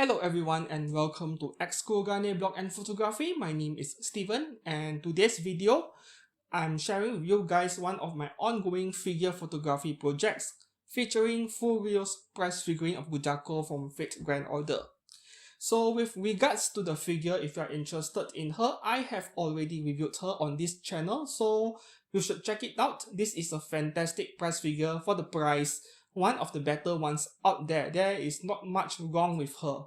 Hello everyone and welcome to Gane Blog and Photography. My name is Steven and today's video, I'm sharing with you guys one of my ongoing figure photography projects featuring Furyu's press figurine of Gudako from Fate Grand Order. So with regards to the figure, if you are interested in her, I have already reviewed her on this channel, so you should check it out. This is a fantastic press figure for the price. One of the better ones out there. There is not much wrong with her.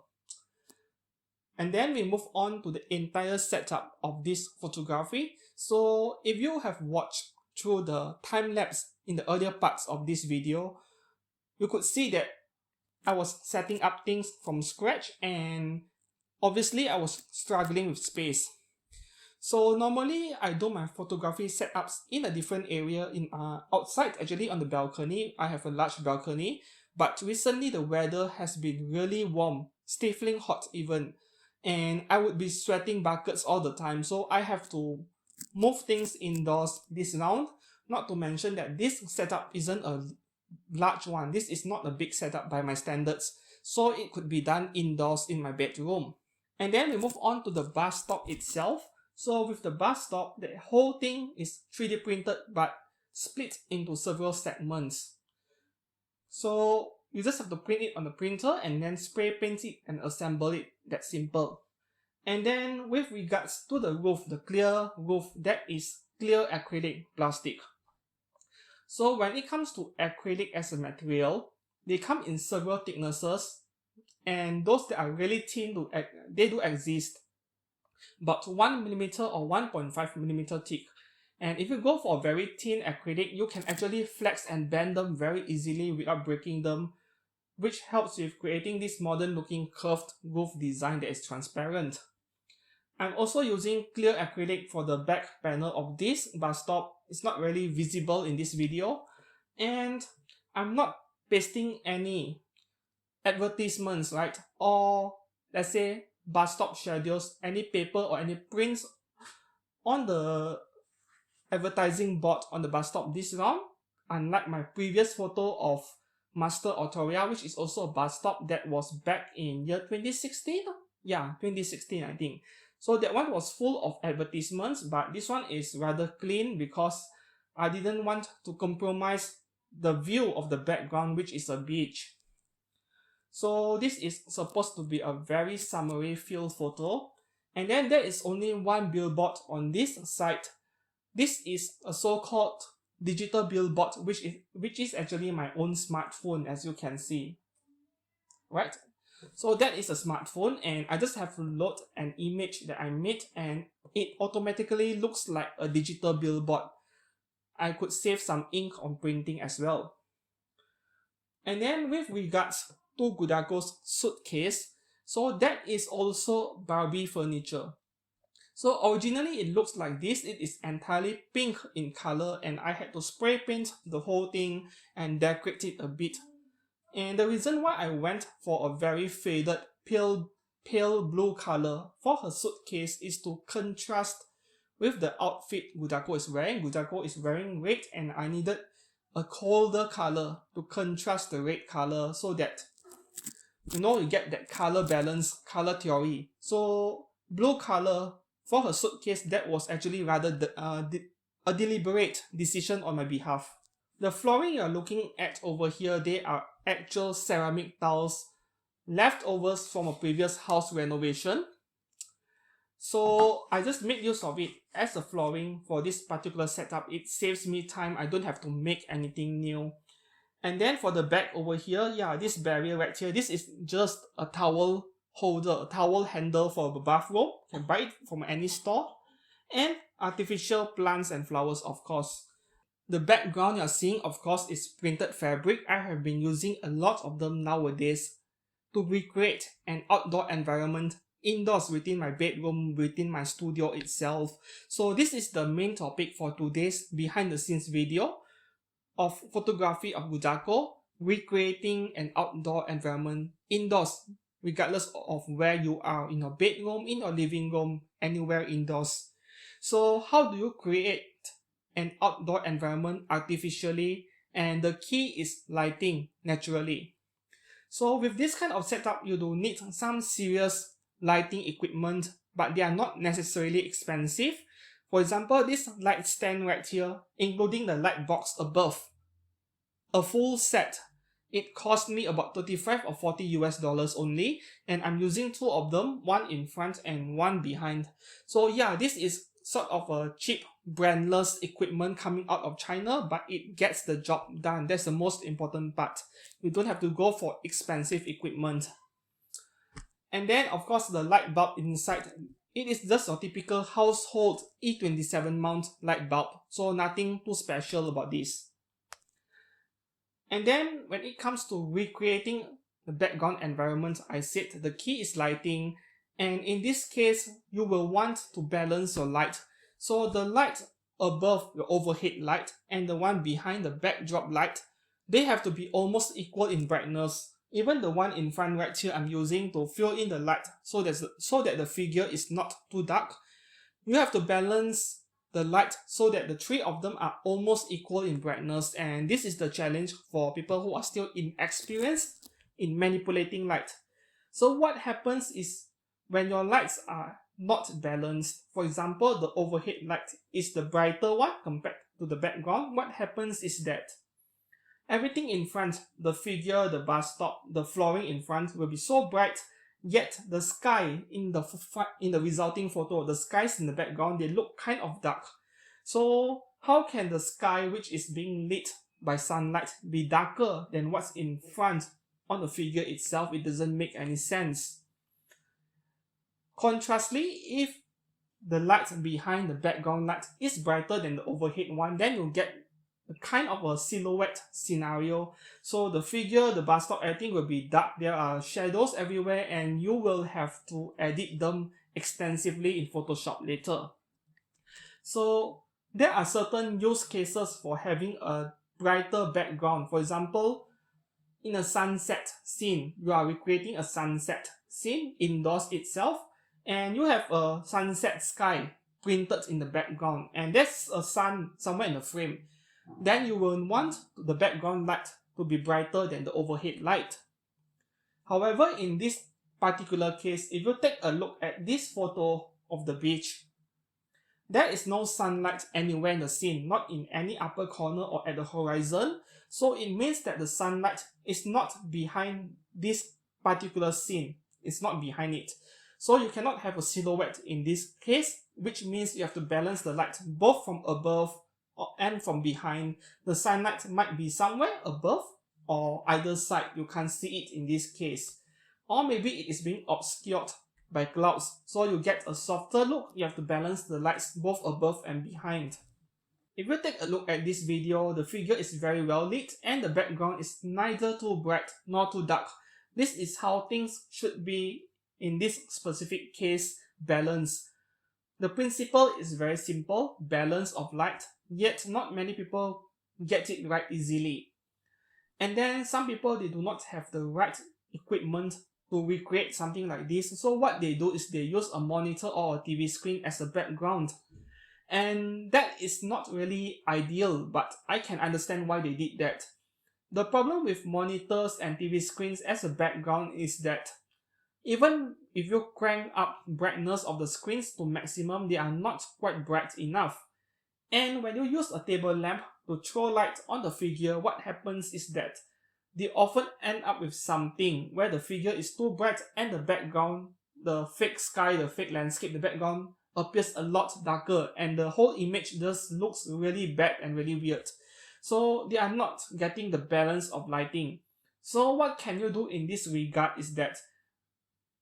And then we move on to the entire setup of this photography. So if you have watched through the time lapse in the earlier parts of this video, you could see that I was setting up things from scratch and obviously I was struggling with space. So normally I do my photography setups in a different area outside, actually on the balcony. I have a large balcony, but recently the weather has been really warm, stifling hot even, and I would be sweating buckets all the time, so I have to move things indoors this round. Not to mention that this setup isn't a large one. This is not a big setup by my standards, so it could be done indoors in my bedroom. And then we move on to the bus stop itself. So with the bus stop, the whole thing is 3D printed but split into several segments. So you just have to print it on the printer and then spray paint it and assemble it. That's simple. And then with regards to the roof, the clear roof, that is clear acrylic plastic. So when it comes to acrylic as a material, they come in several thicknesses, and those that are really thin, they do exist. But 1mm or 1.5mm thick. And if you go for a very thin acrylic, you can actually flex and bend them very easily without breaking them, which helps with creating this modern looking curved roof design that is transparent. I'm also using clear acrylic for the back panel of this bus stop. It's not really visible in this video, and I'm not pasting any advertisements, right? Or let's say bus stop schedules, any paper or any prints on the advertising board on the bus stop this round, unlike my previous photo of Master Autoria, which is also a bus stop that was back in year 2016. Yeah, 2016 I think. So that one was full of advertisements, but this one is rather clean because I didn't want to compromise the view of the background, which is a beach. So this is supposed to be a very summery field photo, and then there is only one billboard on this site. This is a so-called digital billboard, which is actually my own smartphone, as you can see, right? So that is a smartphone, and I just have to load an image that I made and it automatically looks like a digital billboard. I could save some ink on printing as well. And then with regards to Gudako's suitcase, so that is also Barbie furniture. So originally it looks like this. It is entirely pink in color, and I had to spray paint the whole thing and decorate it a bit. And the reason why I went for a very faded pale blue color for her suitcase is to contrast with the outfit Gudako is wearing. Gudako is wearing red, and I needed a colder color to contrast the red color so that you get that color balance, color theory. So blue color for her suitcase, that was actually rather a deliberate decision on my behalf. The flooring you're looking at over here, they are actual ceramic tiles, leftovers from a previous house renovation. So I just made use of it as a flooring for this particular setup. It saves me time. I don't have to make anything new. And then for the back over here, yeah, this barrier right here, this is just a towel holder, a towel handle for a bathrobe. You can buy it from any store. And artificial plants and flowers, of course. The background you're seeing, of course, is printed fabric. I have been using a lot of them nowadays to recreate an outdoor environment indoors within my bedroom, within my studio itself. So this is the main topic for today's behind the scenes video of photography of Gudako, recreating an outdoor environment indoors, regardless of where you are, in your bedroom, in your living room, anywhere indoors. So how do you create an outdoor environment artificially? And the key is lighting naturally. So with this kind of setup, you do need some serious lighting equipment, but they are not necessarily expensive. For example, this light stand right here, including the light box above, a full set, it cost me about 35 or 40 US dollars only, and I'm using two of them, one in front and one behind. So yeah, this is sort of a cheap, brandless equipment coming out of China, but it gets the job done. That's the most important part. You don't have to go for expensive equipment. And then of course the light bulb inside, it is just a typical household E27 mount light bulb, so nothing too special about this. And then when it comes to recreating the background environment, I said the key is lighting, and in this case you will want to balance your light. So the light above your overhead light and the one behind the backdrop light, they have to be almost equal in brightness. Even the one in front right here I'm using to fill in the light so that the figure is not too dark. You have to balance the light so that the three of them are almost equal in brightness, and this is the challenge for people who are still inexperienced in manipulating light. So what happens is when your lights are not balanced, for example the overhead light is the brighter one compared to the background, what happens is that everything in front, the figure, the bus stop, the flooring in front will be so bright, yet the sky in the resulting photo, the skies in the background, they look kind of dark. So how can the sky, which is being lit by sunlight, be darker than what's in front on the figure itself? It doesn't make any sense. Contrastly, if the light behind the background light is brighter than the overhead one, then you'll get a kind of a silhouette scenario. So the figure, the bus stop, everything will be dark. There are shadows everywhere, and you will have to edit them extensively in Photoshop later. So there are certain use cases for having a brighter background. For example, in a sunset scene, you are recreating a sunset scene indoors itself, and you have a sunset sky printed in the background, and there's a sun somewhere in the frame. Then you will want the background light to be brighter than the overhead light. However, in this particular case, if you take a look at this photo of the beach, there is no sunlight anywhere in the scene, not in any upper corner or at the horizon. So it means that the sunlight is not behind this particular scene. It's not behind it. So you cannot have a silhouette in this case, which means you have to balance the light both from above and from behind. The sunlight might be somewhere above or either side. You can't see it in this case. Or maybe it is being obscured by clouds, so you get a softer look. You have to balance the lights both above and behind. If you take a look at this video, the figure is very well lit and the background is neither too bright nor too dark. This is how things should be in this specific case, balance. The principle is very simple, balance of light, yet not many people get it right easily. And then some people, they do not have the right equipment to recreate something like this. So what they do is they use a monitor or a TV screen as a background. And that is not really ideal, but I can understand why they did that. The problem with monitors and TV screens as a background is that even if you crank up brightness of the screens to maximum, they are not quite bright enough. And when you use a table lamp to throw light on the figure, what happens is that they often end up with something where the figure is too bright and the background, the fake sky, the fake landscape, the background appears a lot darker, and the whole image just looks really bad and really weird. So they are not getting the balance of lighting. So what can you do in this regard is that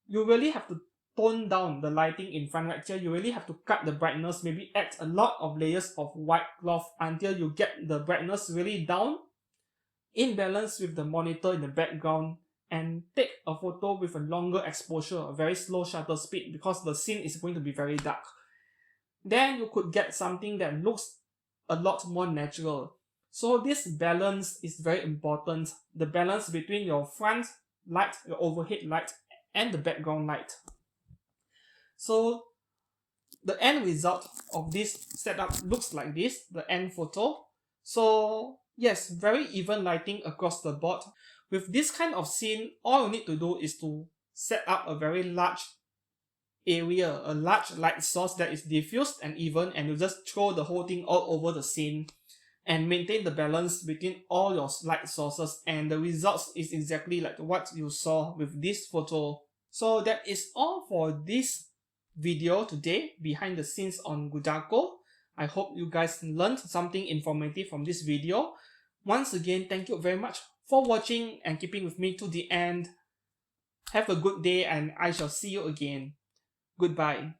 you really have to tone down the lighting in front right here. You really have to cut the brightness, maybe add a lot of layers of white cloth until you get the brightness really down in balance with the monitor in the background, and take a photo with a longer exposure, a very slow shutter speed, because the scene is going to be very dark. Then you could get something that looks a lot more natural. So this balance is very important, the balance between your front light, your overhead light, and the background light. So the end result of this setup looks like this, the end photo. So yes, very even lighting across the board. With this kind of scene, all you need to do is to set up a very large area, a large light source that is diffused and even, and you just throw the whole thing all over the scene and maintain the balance between all your light sources, and the results is exactly like what you saw with this photo. So that is all for this video today, behind the scenes on Gudako. I hope you guys learned something informative from this video. Once again, thank you very much for watching and keeping with me to the end. Have a good day and I shall see you again. Goodbye.